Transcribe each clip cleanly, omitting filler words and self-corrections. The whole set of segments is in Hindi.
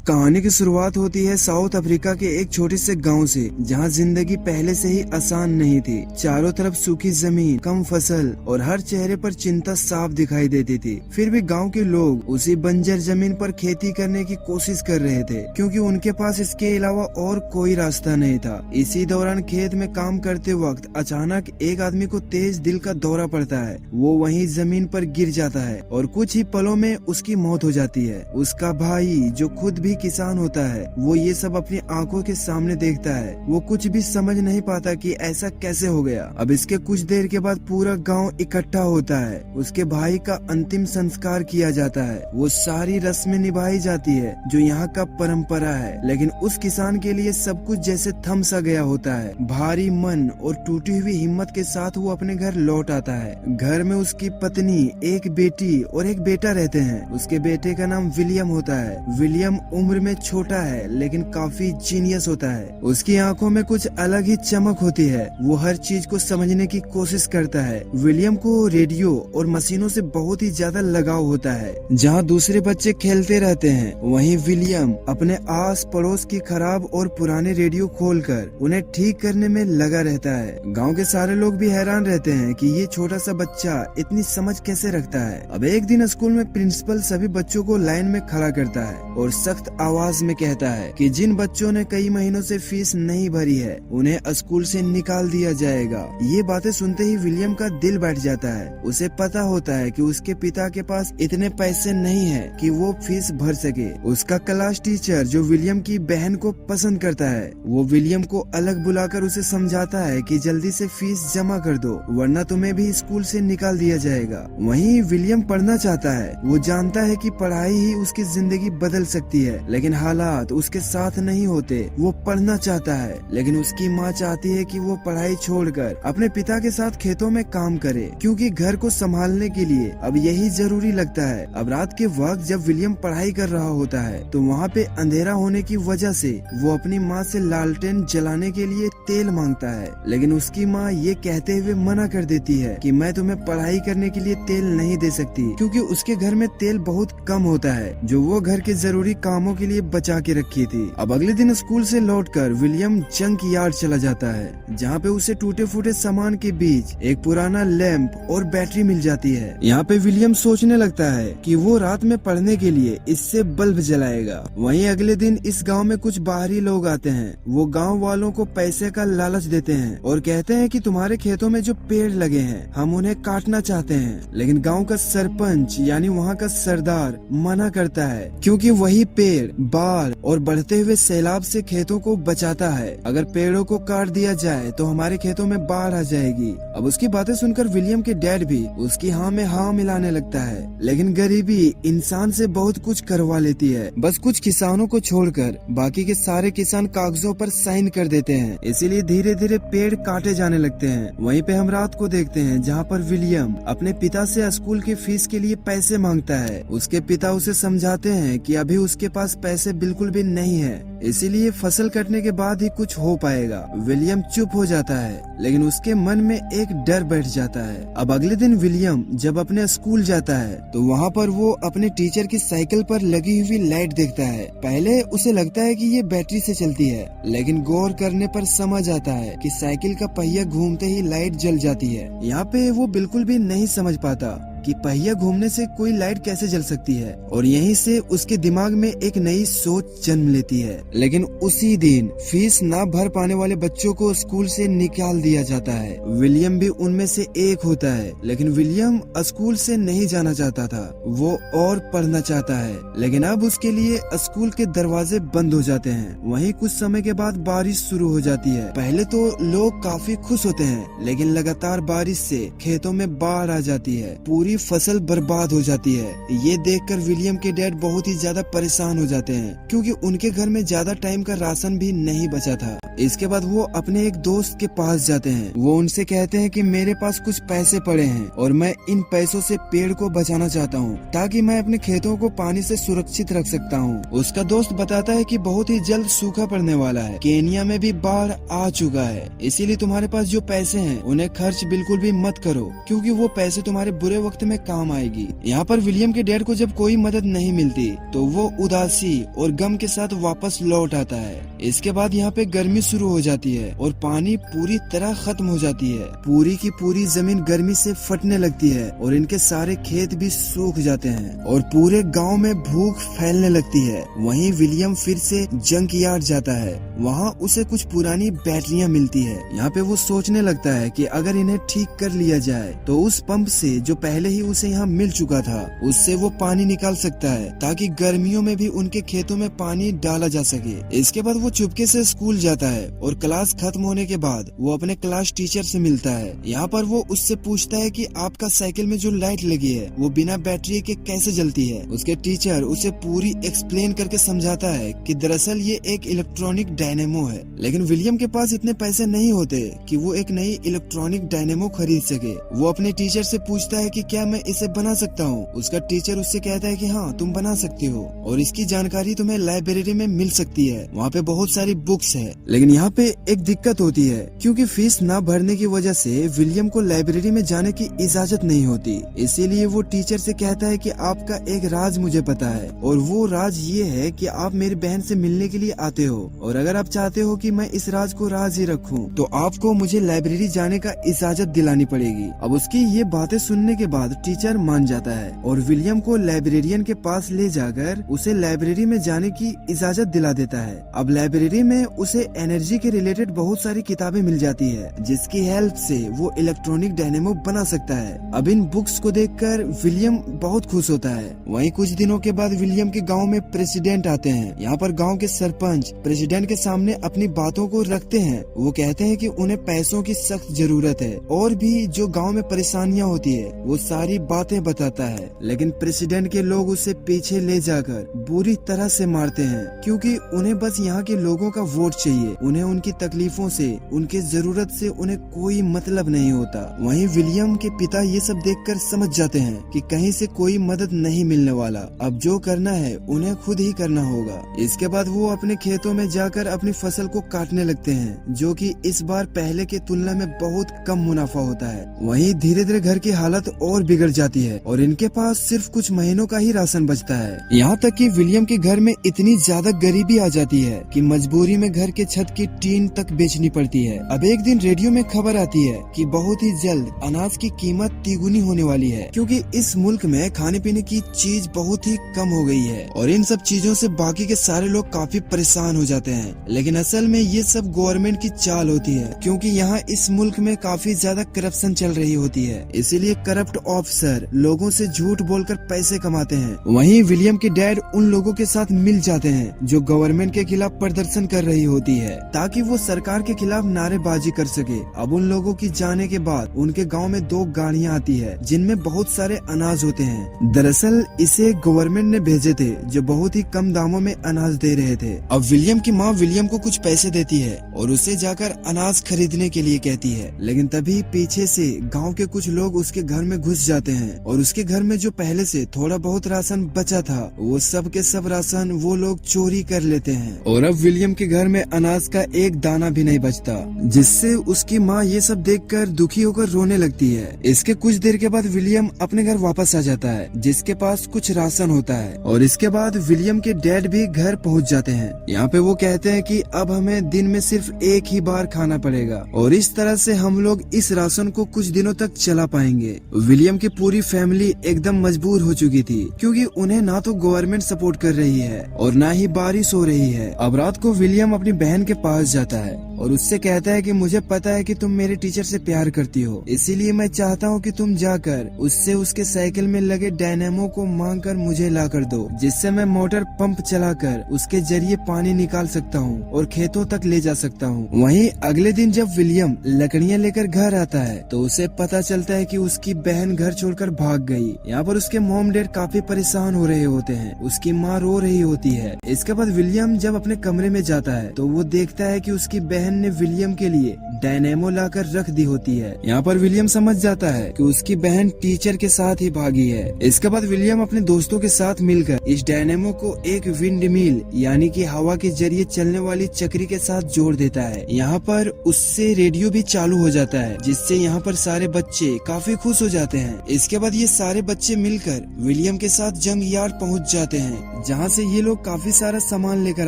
कहानी की शुरुआत होती है साउथ अफ्रीका के एक छोटे से गांव से, जहां जिंदगी पहले से ही आसान नहीं थी। चारों तरफ सूखी जमीन, कम फसल और हर चेहरे पर चिंता साफ दिखाई देती थी। फिर भी गांव के लोग उसी बंजर जमीन पर खेती करने की कोशिश कर रहे थे, क्योंकि उनके पास इसके अलावा और कोई रास्ता नहीं था। इसी दौरान खेत में काम करते वक्त अचानक एक आदमी को तेज दिल का दौरा पड़ता है। वो वहीं जमीन पर गिर जाता है और कुछ ही पलों में उसकी मौत हो जाती है। उसका भाई, जो खुद भी किसान होता है, वो ये सब अपनी आंखों के सामने देखता है। वो कुछ भी समझ नहीं पाता कि ऐसा कैसे हो गया। अब इसके कुछ देर के बाद पूरा गांव इकट्ठा होता है। उसके भाई का अंतिम संस्कार किया जाता है। वो सारी रस्में निभाई जाती है जो यहाँ का परंपरा है, लेकिन उस किसान के लिए सब कुछ जैसे थम सा गया होता है। भारी मन और टूटी हुई हिम्मत के साथ वो अपने घर लौट आता है। घर में उसकी पत्नी, एक बेटी और एक बेटा रहते हैं। उसके बेटे का नाम विलियम होता है। विलियम उम्र में छोटा है, लेकिन काफी जीनियस होता है। उसकी आंखों में कुछ अलग ही चमक होती है। वो हर चीज को समझने की कोशिश करता है। विलियम को रेडियो और मशीनों से बहुत ही ज्यादा लगाव होता है। जहाँ दूसरे बच्चे खेलते रहते हैं, वहीं विलियम अपने आस पड़ोस की खराब और पुराने रेडियो खोलकर उन्हें ठीक करने में लगा रहता है। गाँव के सारे लोग भी हैरान रहते हैं कि ये छोटा सा बच्चा इतनी समझ कैसे रखता है। अब एक दिन स्कूल में प्रिंसिपल सभी बच्चों को लाइन में खड़ा करता है और सख्त आवाज में कहता है कि जिन बच्चों ने कई महीनों से फीस नहीं भरी है, उन्हें स्कूल से निकाल दिया जाएगा। ये बातें सुनते ही विलियम का दिल बैठ जाता है। उसे पता होता है कि उसके पिता के पास इतने पैसे नहीं है कि वो फीस भर सके। उसका क्लास टीचर, जो विलियम की बहन को पसंद करता है, वो विलियम को अलग बुलाकर उसे समझाता है कि जल्दी से फीस जमा कर दो, वरना तुम्हें भी स्कूल से निकाल दिया जाएगा। वहीं विलियम पढ़ना चाहता है। वो जानता है कि पढ़ाई ही उसकी जिंदगी बदल सकती है, लेकिन हालात उसके साथ नहीं होते। वो पढ़ना चाहता है, लेकिन उसकी माँ चाहती है कि वो पढ़ाई छोड़कर अपने पिता के साथ खेतों में काम करे, क्योंकि घर को संभालने के लिए अब यही जरूरी लगता है। अब रात के वक्त जब विलियम पढ़ाई कर रहा होता है, तो वहाँ पे अंधेरा होने की वजह से वो अपनी माँ से लालटेन जलाने के लिए तेल मांगता है, लेकिन उसकी माँ ये कहते हुए मना कर देती है कि मैं तुम्हें पढ़ाई करने के लिए तेल नहीं दे सकती, क्योंकि उसके घर में तेल बहुत कम होता है, जो वो घर के जरूरी कामों के लिए बचा के रखी थी। अब अगले दिन स्कूल से लौटकर विलियम जंक यार्ड चला जाता है, जहाँ पे उसे टूटे फूटे सामान के बीच एक पुराना लैंप और बैटरी मिल जाती है। यहाँ पे विलियम सोचने लगता है कि वो रात में पढ़ने के लिए इससे बल्ब जलाएगा। वहीं अगले दिन इस गांव में कुछ बाहरी लोग आते हैं। वो गांव वालों को पैसे का लालच देते हैं और कहते हैं कि तुम्हारे खेतों में जो पेड़ लगे हैं, हम उन्हें काटना चाहते हैं, लेकिन गाँव का सरपंच यानी वहाँ का सरदार मना करता है, क्योंकि वही पेड़ बाढ़ और बढ़ते हुए सैलाब से खेतों को बचाता है। अगर पेड़ों को काट दिया जाए तो हमारे खेतों में बाढ़ आ जाएगी। अब उसकी बातें सुनकर विलियम के डैड भी उसकी हाँ में हाँ मिलाने लगता है, लेकिन गरीबी इंसान से बहुत कुछ करवा लेती है। बस कुछ किसानों को छोड़कर बाकी के सारे किसान कागजों पर साइन कर देते हैं, इसीलिए धीरे धीरे पेड़ काटे जाने लगते हैं। वहीं पे हम रात को देखते हैं, जहाँ पर विलियम अपने पिता से स्कूल की फीस के लिए पैसे मांगता है। उसके पिता उसे समझाते हैं कि अभी उसके पास पैसे बिल्कुल भी नहीं है, इसीलिए फसल कटने के बाद ही कुछ हो पाएगा। विलियम चुप हो जाता है, लेकिन उसके मन में एक डर बैठ जाता है। अब अगले दिन विलियम जब अपने स्कूल जाता है, तो वहाँ पर वो अपने टीचर की साइकिल पर लगी हुई लाइट देखता है। पहले उसे लगता है कि ये बैटरी से चलती है, लेकिन गौर करने पर समझ आता है कि साइकिल का पहिया घूमते ही लाइट जल जाती है। यहाँ पे वो बिल्कुल भी नहीं समझ पाता कि पहिया घूमने से कोई लाइट कैसे जल सकती है, और यहीं से उसके दिमाग में एक नई सोच जन्म लेती है। लेकिन उसी दिन फीस ना भर पाने वाले बच्चों को स्कूल से निकाल दिया जाता है। विलियम भी उनमें से एक होता है, लेकिन विलियम स्कूल से नहीं जाना चाहता था। वो और पढ़ना चाहता है, लेकिन अब उसके लिए स्कूल के दरवाजे बंद हो जाते हैं। वहीं कुछ समय के बाद बारिश शुरू हो जाती है। पहले तो लोग काफी खुश होते हैं, लेकिन लगातार बारिश से खेतों में बाढ़ आ जाती है। पूरी फसल बर्बाद हो जाती है। ये देखकर विलियम के डैड बहुत ही ज्यादा परेशान हो जाते हैं, क्योंकि उनके घर में ज्यादा टाइम का राशन भी नहीं बचा था। इसके बाद वो अपने एक दोस्त के पास जाते हैं। वो उनसे कहते हैं कि मेरे पास कुछ पैसे पड़े हैं और मैं इन पैसों से पेड़ को बचाना चाहता हूँ, ताकि मैं अपने खेतों को पानी से सुरक्षित रख सकता हूँ। उसका दोस्त बताता है कि बहुत ही जल्द सूखा पड़ने वाला है, केनिया में भी बाढ़ आ चुका है, इसीलिए तुम्हारे पास जो पैसे हैं उन्हें खर्च बिल्कुल भी मत करो, क्योंकि वो पैसे तुम्हारे बुरे वक्त वक्त में काम आएगी। यहाँ पर विलियम के डैड को जब कोई मदद नहीं मिलती तो वो उदासी और गम के साथ वापस लौट आता है। इसके बाद यहाँ पे गर्मी शुरू हो जाती है और पानी पूरी तरह खत्म हो जाती है। पूरी की पूरी जमीन गर्मी से फटने लगती है और इनके सारे खेत भी सूख जाते हैं और पूरे गांव में भूख फैलने लगती है। वहीं विलियम फिर से जंक यार्ड जाता है। वहाँ उसे कुछ पुरानी बैटरियां मिलती है। यहाँ पे वो सोचने लगता है कि अगर इन्हें ठीक कर लिया जाए तो उस पंप से जो पहले ही उसे यहाँ मिल चुका था उससे वो पानी निकाल सकता है ताकि गर्मियों में भी उनके खेतों में पानी डाला जा सके। इसके बाद वो चुपके से स्कूल जाता है और क्लास खत्म होने के बाद वो अपने क्लास टीचर से मिलता है। यहाँ पर वो उससे पूछता है कि आपका साइकिल में जो लाइट लगी है वो बिना बैटरी के कैसे जलती है। उसके टीचर उसे पूरी एक्सप्लेन करके समझाता है कि दरअसल ये एक इलेक्ट्रॉनिक डायनेमो है, लेकिन विलियम के पास इतने पैसे नहीं होते कि वो एक नई इलेक्ट्रॉनिक डायनेमो खरीद सके। वो अपने टीचर से पूछता है कि क्या मैं इसे बना सकता हूँ। उसका टीचर उससे कहता है कि हाँ तुम बना सकते हो और इसकी जानकारी तुम्हें लाइब्रेरी में मिल सकती है, वहाँ पे बहुत सारी बुक्स है। लेकिन यहाँ पे एक दिक्कत होती है क्योंकि फीस ना भरने की वजह से विलियम को लाइब्रेरी में जाने की इजाजत नहीं होती। इसीलिए वो टीचर से कहता है कि आपका एक राज मुझे पता है और वो राज ये है कि आप मेरी बहन से मिलने के लिए आते हो और अगर आप चाहते हो कि मैं इस राज को राज ही रखूं तो आपको मुझे लाइब्रेरी जाने का इजाजत दिलानी पड़ेगी। अब उसकी ये बातें सुनने के बाद टीचर मान जाता है और विलियम को लाइब्रेरियन के पास ले जाकर उसे लाइब्रेरी में जाने की इजाजत दिला देता है। अब लाइब्रेरी में उसे एनर्जी के रिलेटेड बहुत सारी किताबें मिल जाती है जिसकी हेल्प से वो इलेक्ट्रॉनिक डायनेमो बना सकता है। अब इन बुक्स को देखकर विलियम बहुत खुश होता है। वहीं कुछ दिनों के बाद विलियम के गांव में प्रेसिडेंट आते हैं। यहाँ पर गांव के सरपंच प्रेसिडेंट के सामने अपनी बातों को रखते हैं। वो कहते हैं कि उन्हें पैसों की सख्त जरूरत है और भी जो गांव में परेशानियां होती है वो सारी बातें बताता है, लेकिन प्रेसिडेंट के लोग उसे पीछे ले जाकर बुरी तरह से मारते हैं क्योंकि उन्हें बस यहाँ के लोगों का वोट चाहिए। उन्हें उनकी तकलीफों से उनकी जरूरत से उन्हें कोई मतलब नहीं होता। वहीं विलियम के पिता ये सब देखकर समझ जाते हैं कि कहीं से कोई मदद नहीं मिलने वाला, अब जो करना है उन्हें खुद ही करना होगा। इसके बाद वो अपने खेतों में जाकर अपनी फसल को काटने लगते हैं जो कि इस बार पहले के तुलना में बहुत कम मुनाफा होता है। वहीं धीरे धीरे घर की हालत और बिगड़ जाती है और इनके पास सिर्फ कुछ महीनों का ही राशन बचता है। यहाँ तक कि विलियम के घर में इतनी ज्यादा गरीबी आ जाती है कि मजबूरी में घर के छत की टीन तक बेचनी पड़ती है। अब एक दिन रेडियो में खबर आती है कि बहुत ही जल्द अनाज की कीमत तिगुनी होने वाली है क्योंकि इस मुल्क में खाने पीने की चीज बहुत ही कम हो गई है और इन सब चीजों से बाकी के सारे लोग काफी परेशान हो जाते हैं। लेकिन असल में ये सब गवर्नमेंट की चाल होती है क्योंकि यहाँ इस मुल्क में काफी ज्यादा करप्शन चल रही होती है, इसीलिए करप्ट ऑफिसर लोगों से झूठ बोलकर पैसे कमाते हैं। वहीं विलियम के डैड उन लोगों के साथ मिल जाते हैं जो गवर्नमेंट के खिलाफ प्रदर्शन कर रही होती है ताकि वो सरकार के खिलाफ नारेबाजी कर सके। अब उन लोगों की जाने के बाद उनके गांव में 2 गाड़ियां आती है जिनमें बहुत सारे अनाज होते हैं। दरअसल इसे गवर्नमेंट ने भेजे थे जो बहुत ही कम दामों में अनाज दे रहे थे। अब विलियम की माँ विलियम को कुछ पैसे देती है और उसे जाकर अनाज खरीदने के लिए कहती है, लेकिन तभी पीछे से गाँव के कुछ लोग उसके घर में घुस जाते हैं और उसके घर में जो पहले से थोड़ा बहुत राशन बचा था वो सब के सब राशन वो लोग चोरी कर लेते हैं और अब विलियम के घर में अनाज का एक दाना भी नहीं बचता, जिससे उसकी माँ ये सब देखकर दुखी होकर रोने लगती है। इसके कुछ देर के बाद विलियम अपने घर वापस आ जाता है जिसके पास कुछ राशन होता है और इसके बाद विलियम के डैड भी घर पहुँच जाते हैं। यहाँ पे वो कहते हैं कि अब हमें दिन में सिर्फ एक ही बार खाना पड़ेगा और इस तरह से हम लोग इस राशन को कुछ दिनों तक चला पाएंगे। विलियम की पूरी फैमिली एकदम मजबूर हो चुकी थी क्योंकि उन्हें ना तो गवर्नमेंट सपोर्ट कर रही है और ना ही बारिश हो रही है। अब रात को विलियम अपनी बहन के पास जाता है और उससे कहता है कि मुझे पता है कि तुम मेरे टीचर से प्यार करती हो, इसीलिए मैं चाहता हूँ कि तुम जाकर उससे उसके साइकिल में लगे डायनेमो को मांग कर मुझे ला कर दो, जिससे मैं मोटर पंप चलाकर उसके जरिए पानी निकाल सकता हूँ और खेतों तक ले जा सकता हूँ। वहीं अगले दिन जब विलियम लकड़ियाँ लेकर घर आता है तो उसे पता चलता है कि उसकी बहन घर छोड़कर भाग गई। यहाँ पर उसके मॉम डैड काफी परेशान हो रहे होते हैं, उसकी माँ रो रही होती है। इसके बाद विलियम जब अपने कमरे में जाता है तो वो देखता है कि उसकी बहन ने विलियम के लिए डायनेमो लाकर रख दी होती है। यहाँ पर विलियम समझ जाता है कि उसकी बहन टीचर के साथ ही भागी है। इसके बाद विलियम अपने दोस्तों के साथ मिलकर इस डायनेमो को एक विंड मिल यानी कि हवा के जरिए चलने वाली चक्री के साथ जोड़ देता है। यहाँ पर उससे रेडियो भी चालू हो जाता है जिससे यहाँ पर सारे बच्चे काफी खुश हो जाते हैं। हैं। इसके बाद ये सारे बच्चे मिलकर विलियम के साथ जंग यार्ड पहुंच जाते हैं, जहां से ये लोग काफी सारा सामान लेकर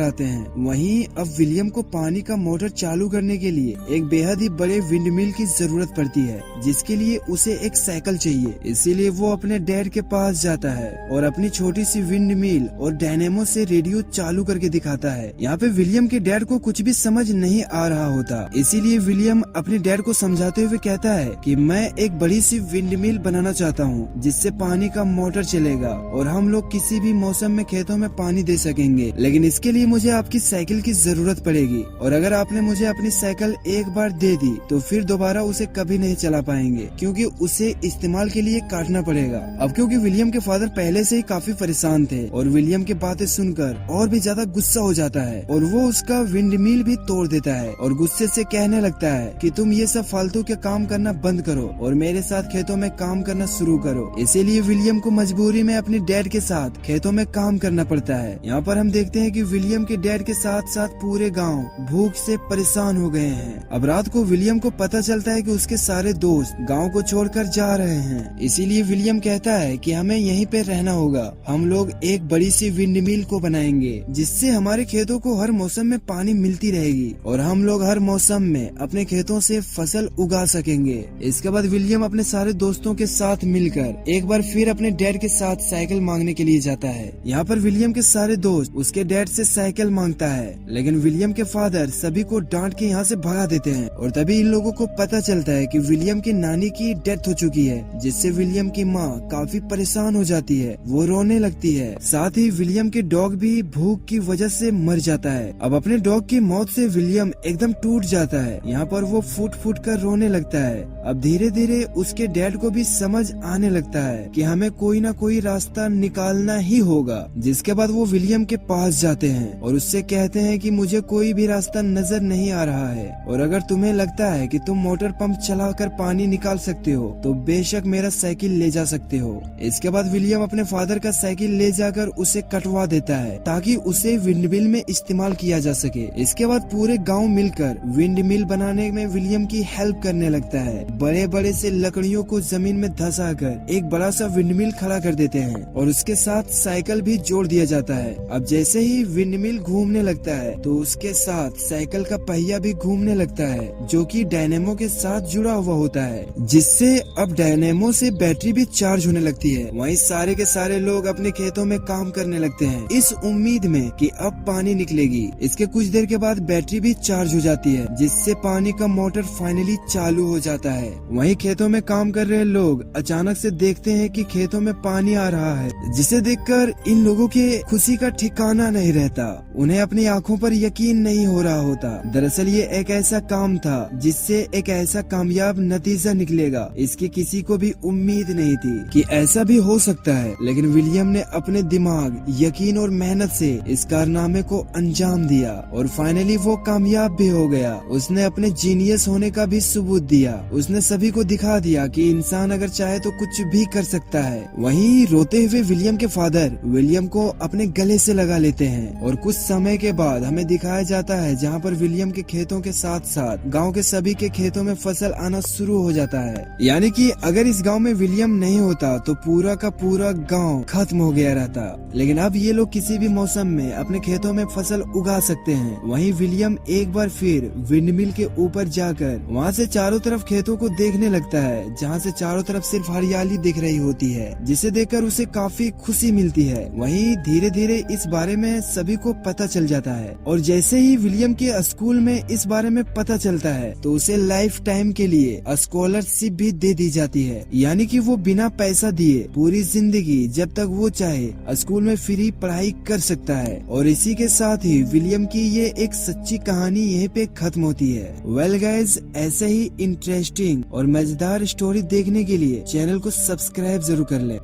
आते हैं। वहीं अब विलियम को पानी का मोटर चालू करने के लिए एक बेहद ही बड़े विंडमिल की जरूरत पड़ती है, जिसके लिए उसे एक साइकिल चाहिए। इसीलिए वो अपने डैड के पास जाता है और अपनी छोटी सी विंडमिल और डायनेमो से रेडियो चालू करके दिखाता है। यहाँ पे विलियम के डैड को कुछ भी समझ नहीं आ रहा होता, इसीलिए विलियम अपने डैड को समझाते हुए कहता है कि मैं एक बड़ी सी विंडमिल बनाना चाहता हूँ, जिससे पानी का मोटर चलेगा और हम लोग किसी भी मौसम में खेतों में पानी दे सकेंगे। लेकिन इसके लिए मुझे आपकी साइकिल की जरूरत पड़ेगी, और अगर आपने मुझे अपनी साइकिल एक बार दे दी तो फिर दोबारा उसे कभी नहीं चला पाएंगे, क्योंकि उसे इस्तेमाल के लिए काटना पड़ेगा। अब क्योंकि विलियम के फादर पहले से ही काफी परेशान थे और विलियम की बातें सुनकर और भी ज्यादा गुस्सा हो जाता है, और वो उसका विंडमिल भी तोड़ देता है और गुस्से से कहने लगता है कि तुम ये सब फालतू के काम करना बंद करो और मेरे साथ खेतों में काम करना शुरू करो। इसीलिए विलियम को मजबूरी में अपने डैड के साथ खेतों में काम करना पड़ता है। यहाँ पर हम देखते हैं कि विलियम के डैड के साथ साथ पूरे गांव भूख से परेशान हो गए हैं। अब रात को विलियम को पता चलता है कि उसके सारे दोस्त गांव को छोड़कर जा रहे हैं। इसीलिए विलियम कहता है कि हमें यहीं पे रहना होगा। हम लोग एक बड़ी सी विंडमिल को बनाएंगे, जिससे हमारे खेतों को हर मौसम में पानी मिलती रहेगी और हम लोग हर मौसम में अपने खेतों से फसल उगा सकेंगे। इसके बाद विलियम अपने सारे दोस्तों के साथ मिलकर एक बार फिर अपने डैड के साथ साइकिल मांगने के लिए जाता है। यहाँ पर विलियम के सारे दोस्त उसके डैड से साइकिल मांगता है, लेकिन विलियम के फादर सभी को डांट के यहाँ से भगा देते हैं। और तभी इन लोगों को पता चलता है कि विलियम की नानी की डेथ हो चुकी है, जिससे विलियम की माँ काफी परेशान हो जाती है। वो रोने लगती है। साथ ही विलियम के डॉग भी भूख की वजह से मर जाता है। अब अपने डॉग की मौत से विलियम एकदम टूट जाता है। यहाँ पर वो फूट फूट कर रोने लगता है। अब धीरे धीरे उसके डैड को भी समझ आने लगता है कि हमें कोई ना कोई रास्ता निकालना ही होगा। जिसके बाद वो विलियम के पास जाते हैं और उससे कहते हैं कि मुझे कोई भी रास्ता नजर नहीं आ रहा है, और अगर तुम्हें लगता है कि तुम मोटर पंप चलाकर पानी निकाल सकते हो तो बेशक मेरा साइकिल ले जा सकते हो। इसके बाद विलियम अपने फादर का साइकिल ले जाकर उसे कटवा देता है, ताकि उसे विंडमिल में इस्तेमाल किया जा सके। इसके बाद पूरे गांव मिलकर विंडमिल बनाने में विलियम की हेल्प करने लगता है। बड़े बड़े से लकड़ियों को जमीन में धंसाकर एक बड़ा सा विंडमिल खड़ा कर देते हैं और उसके साथ साइकिल भी जोड़ दिया जाता है। अब जैसे ही विंडमिल घूमने लगता है तो उसके साथ साइकिल का पहिया भी घूमने लगता है, जो कि डायनेमो के साथ जुड़ा हुआ होता है, जिससे अब डायनेमो से बैटरी भी चार्ज होने लगती है। वहीं सारे के सारे लोग अपने खेतों में काम करने लगते हैं, इस उम्मीद में कि अब पानी निकलेगी। इसके कुछ देर के बाद बैटरी भी चार्ज हो जाती है, जिससे पानी का मोटर फाइनली चालू हो जाता है। वहीं खेतों में काम कर रहे लोग अचानक से देखते हैं कि खेतों में पानी आ रहा है, जिसे देखकर इन लोगों के खुशी का ठिकाना नहीं रहता। उन्हें अपनी आंखों पर यकीन नहीं हो रहा होता। दरअसल ये एक ऐसा काम था जिससे एक ऐसा कामयाब नतीजा निकलेगा, इसकी किसी को भी उम्मीद नहीं थी कि ऐसा भी हो सकता है। लेकिन विलियम ने अपने दिमाग, यकीन और मेहनत से इस कारनामे को अंजाम दिया और फाइनली वो कामयाब भी हो गया। उसने अपने जीनियस होने का भी सबूत दिया। उसने सभी को दिखा दिया कि इंसान अगर चाहे तो कुछ भी कर सकता है। वहीं रोते हुए विलियम के फादर विलियम को अपने गले से लगा लेते हैं और कुछ समय के बाद हमें दिखाया जाता है जहाँ पर विलियम के खेतों के साथ साथ गांव के सभी के खेतों में फसल आना शुरू हो जाता है। यानी कि अगर इस गांव में विलियम नहीं होता तो पूरा का पूरा गांव खत्म हो गया रहता। लेकिन अब ये लोग किसी भी मौसम में अपने खेतों में फसल उगा सकते हैं। वहीं विलियम एक बार फिर विंडमिल के ऊपर जाकर वहाँ से चारों तरफ खेतों को देखने लगता है, जहाँ से चारों तरफ सिर्फ हरियाली दिख रही होती है, जिसे देखकर उसे काफी खुशी मिलती है। वहीं धीरे धीरे इस बारे में सभी को पता चल जाता है और जैसे ही विलियम के स्कूल में इस बारे में पता चलता है तो उसे लाइफ टाइम के लिए स्कॉलरशिप भी दे दी जाती है। यानी कि वो बिना पैसा दिए पूरी जिंदगी जब तक वो चाहे स्कूल में फ्री पढ़ाई कर सकता है। और इसी के साथ ही विलियम की ये एक सच्ची कहानी यहीं पे खत्म होती है। वेल गाइज, ऐसे ही इंटरेस्टिंग और मजेदार स्टोरी देखने के लिए चैनल को सब्सक्राइब जरूर कर ले।